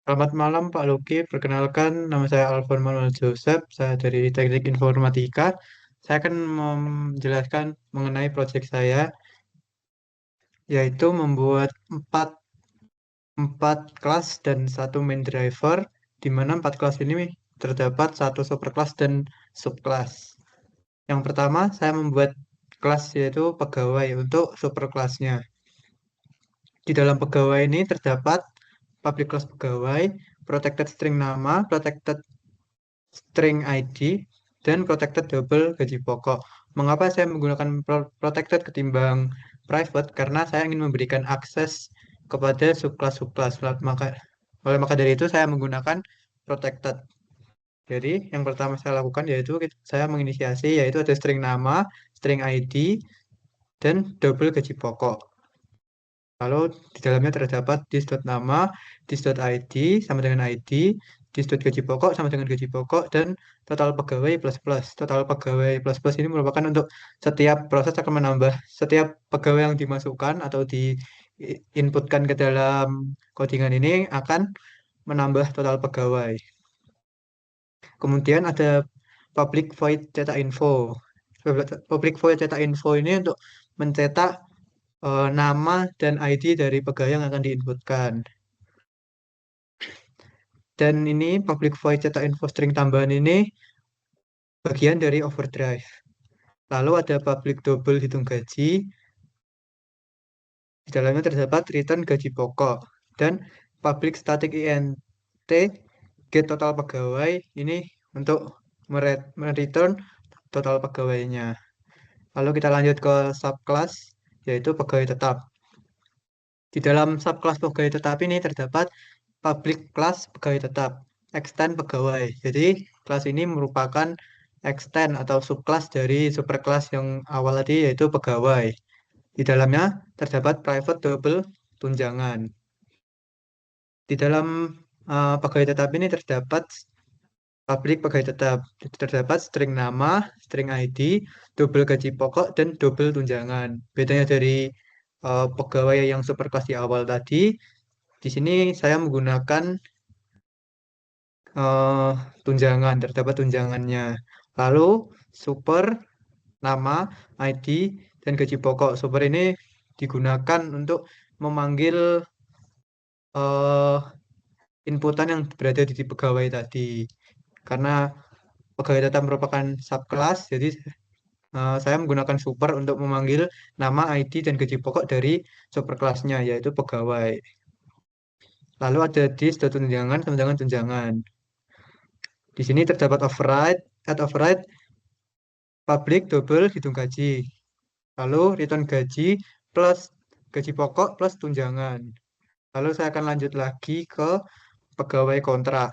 Selamat malam Pak Luki, perkenalkan nama saya Alfon Manuel Joseph, saya dari Teknik Informatika. Saya akan menjelaskan mengenai proyek saya, yaitu membuat empat kelas dan satu main driver, di mana empat kelas ini terdapat satu superkelas dan subkelas. Yang pertama, saya membuat kelas yaitu pegawai untuk superkelasnya. Di dalam pegawai ini terdapat public class pegawai, protected string nama, protected string ID, dan protected double gaji pokok. Mengapa saya menggunakan protected ketimbang private? Karena saya ingin memberikan akses kepada subclass-subclass. Maka dari itu saya menggunakan protected. Jadi yang pertama saya lakukan yaitu saya menginisiasi yaitu ada string nama, string ID, dan double gaji pokok. Lalu di dalamnya terdapat dis.nama, dis.id sama dengan ID, dis.gaji pokok sama dengan gaji pokok, dan total pegawai plus plus. Total pegawai plus plus ini merupakan untuk setiap proses akan menambah setiap pegawai yang dimasukkan atau diinputkan ke dalam codingan ini akan menambah total pegawai. Kemudian ada public void cetak info. Public void cetak info ini untuk mencetak nama dan ID dari pegawai yang akan diinputkan. Dan ini public void cetak info string tambahan ini bagian dari overdrive. Lalu ada public double hitung gaji. Di dalamnya terdapat return gaji pokok. Dan public static int get total pegawai ini untuk mereturn total pegawainya. Lalu kita lanjut ke subclass yaitu pegawai tetap. Di dalam subclass pegawai tetap ini terdapat public class pegawai tetap, extend pegawai. Jadi kelas ini merupakan extend atau subclass dari superclass yang awal tadi yaitu pegawai. Di dalamnya terdapat private double tunjangan. Di dalam pegawai tetap ini terdapat public pegawai tetap. Terdapat string nama, string ID, double gaji pokok, dan double tunjangan. Bedanya dari pegawai yang superclass di awal tadi, di sini saya menggunakan eh, tunjangan, terdapat tunjangannya. Lalu super, nama, ID, dan gaji pokok. Super ini digunakan untuk memanggil eh, inputan yang berada di pegawai tadi. Karena pegawai tetap merupakan subclass, jadi saya menggunakan super untuk memanggil nama, ID, dan gaji pokok dari superclassnya, yaitu pegawai. Lalu ada dis dan tunjangan sama dengan tunjangan. Di sini terdapat override, add override, public double hitung gaji. Lalu return gaji plus gaji pokok plus tunjangan. Lalu saya akan lanjut lagi ke pegawai kontrak.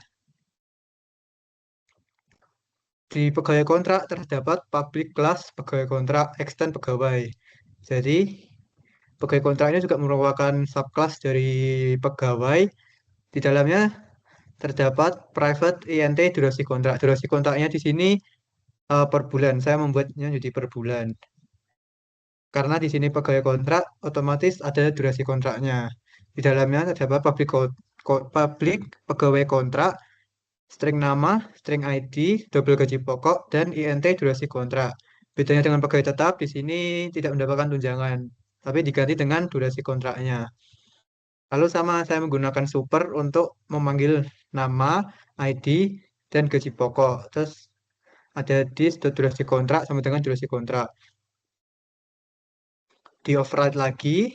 Di pegawai kontrak terdapat public class pegawai kontrak, extend pegawai. Jadi pegawai kontrak ini juga merupakan subclass dari pegawai. Di dalamnya terdapat private INT durasi kontrak. Durasi kontraknya di sini per bulan. Saya membuatnya jadi per bulan. Karena di sini pegawai kontrak, otomatis ada durasi kontraknya. Di dalamnya terdapat public pegawai kontrak, string nama, string ID, double gaji pokok, dan INT durasi kontrak. Bedanya dengan pegawai tetap, di sini tidak mendapatkan tunjangan, tapi diganti dengan durasi kontraknya. Lalu sama saya menggunakan super untuk memanggil nama, ID, dan gaji pokok. Terus ada dis durasi kontrak sama dengan durasi kontrak. Di override lagi,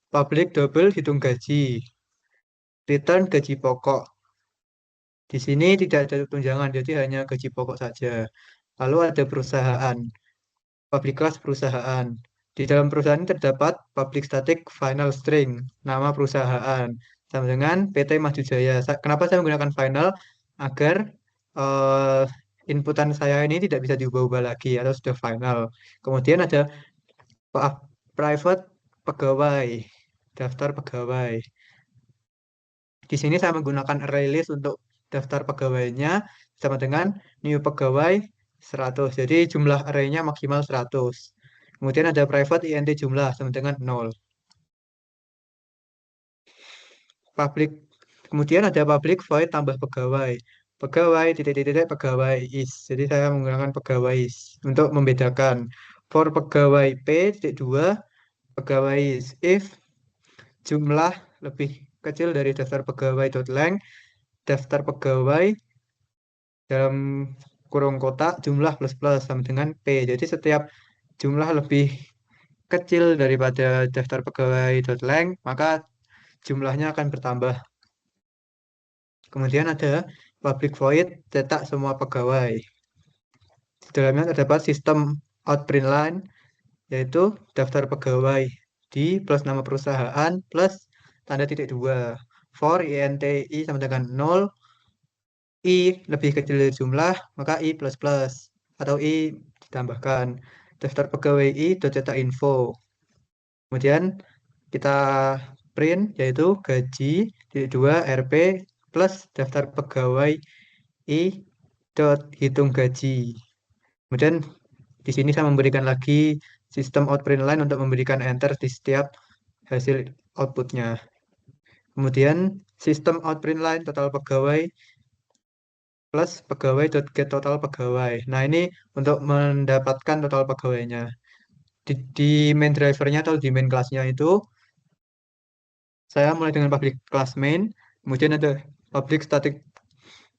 public double hitung gaji, return gaji pokok. Di sini tidak ada tunjangan, jadi hanya gaji pokok saja. Lalu ada perusahaan, public class perusahaan. Di dalam perusahaan ini terdapat public static final string, nama perusahaan, sama dengan PT Maju Jaya. Kenapa saya menggunakan final? Agar eh, inputan saya ini tidak bisa diubah-ubah lagi atau sudah final. Kemudian ada private pegawai, daftar pegawai. Di sini saya menggunakan array list untuk daftar pegawainya sama dengan new pegawai 100. Jadi jumlah arraynya maksimal 100. Kemudian ada private int jumlah sama dengan 0. Public Kemudian ada public void tambah pegawai. Pegawai titik-titik pegawai is. Jadi saya menggunakan pegawai is untuk membedakan. For pegawai P titik dua pegawai is. If jumlah lebih kecil dari daftar pegawai dot length, daftar pegawai dalam kurung kotak jumlah plus plus sama dengan P. Jadi setiap jumlah lebih kecil daripada daftar pegawai dot length, maka jumlahnya akan bertambah. Kemudian ada public void cetak semua pegawai. Di dalamnya terdapat sistem outprint line, yaitu daftar pegawai di plus nama perusahaan plus tanda titik dua. For INTI sama dengan 0, I lebih kecil dari jumlah, maka I plus plus atau I ditambahkan. Daftar pegawai I cetak info. Kemudian kita print yaitu gaji titik dua RP plus daftar pegawai I dot hitung gaji. Kemudian di sini saya memberikan lagi sistem outprint line untuk memberikan enter di setiap hasil outputnya. Kemudian sistem outprint line total pegawai plus pegawai dot get total pegawai. Nah ini untuk mendapatkan total pegawainya. Di main drivernya atau di main kelasnya itu saya mulai dengan public class main, kemudian ada public static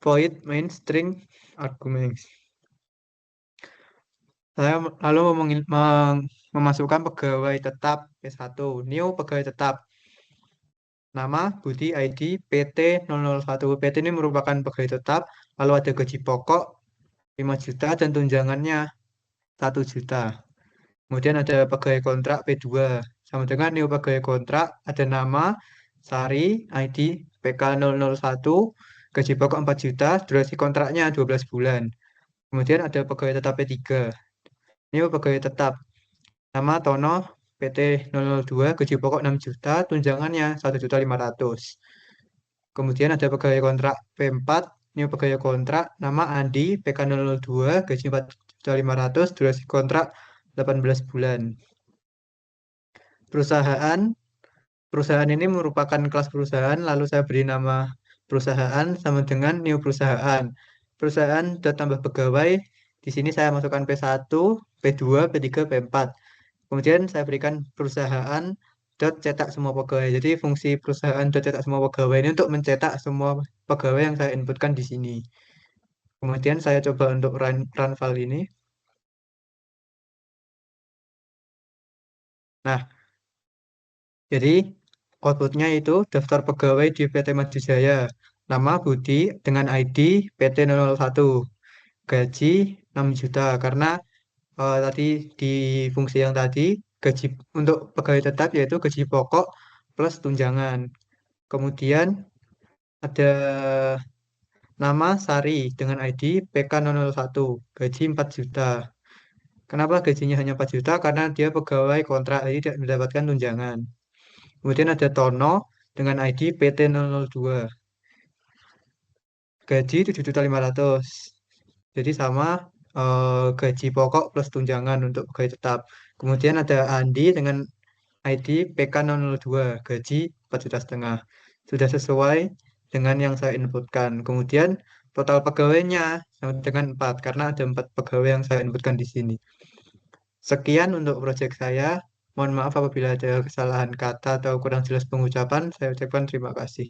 void main string arguments. Saya lalu memasukkan pegawai tetap P1, new pegawai tetap, nama, Budi, ID, PT 001. PT ini merupakan pegawai tetap, lalu ada gaji pokok 5 juta dan tunjangannya 1 juta. Kemudian ada pegawai kontrak P2, sama dengan new pegawai kontrak, ada nama, Sari, ID, PK 001, gaji pokok 4 juta, durasi kontraknya 12 bulan. Kemudian ada pegawai tetap P3, new pegawai tetap, nama Tono PT 002 gaji pokok 6 juta, tunjangannya 1.500.000. Kemudian ada pegawai kontrak P4, ini pegawai kontrak nama Andi PK 002 gaji 4.500.000, durasi kontrak 18 bulan. Perusahaan perusahaan ini merupakan kelas perusahaan, lalu saya beri nama perusahaan sama dengan new perusahaan. Perusahaan sudah tambah pegawai, di sini saya masukkan P1, P2, P3, P4. Kemudian saya berikan perusahaan dot cetak semua pegawai. Jadi fungsi perusahaan dot cetak semua pegawai ini untuk mencetak semua pegawai yang saya inputkan di sini. Kemudian saya coba untuk run file ini. Nah, jadi outputnya itu daftar pegawai di PT Maju Jaya. Nama Budi dengan ID PT 001. Gaji 6 juta karena tadi di fungsi yang tadi gaji untuk pegawai tetap yaitu gaji pokok plus tunjangan. Kemudian ada nama Sari dengan ID PK 001, gaji 4 juta. Kenapa gajinya hanya 4 juta? Karena dia pegawai kontrak, jadi tidak mendapatkan tunjangan. Kemudian ada Tono dengan ID PT 002, gaji 7.500.000. Jadi sama gaji pokok plus tunjangan untuk pegawai tetap. Kemudian ada Andi dengan ID PK 002, gaji 4,5 juta. Sudah sesuai dengan yang saya inputkan. Kemudian total pegawainya sama dengan 4 karena ada 4 pegawai yang saya inputkan di sini. Sekian untuk proyek saya. Mohon maaf apabila ada kesalahan kata atau kurang jelas pengucapan. Saya ucapkan terima kasih.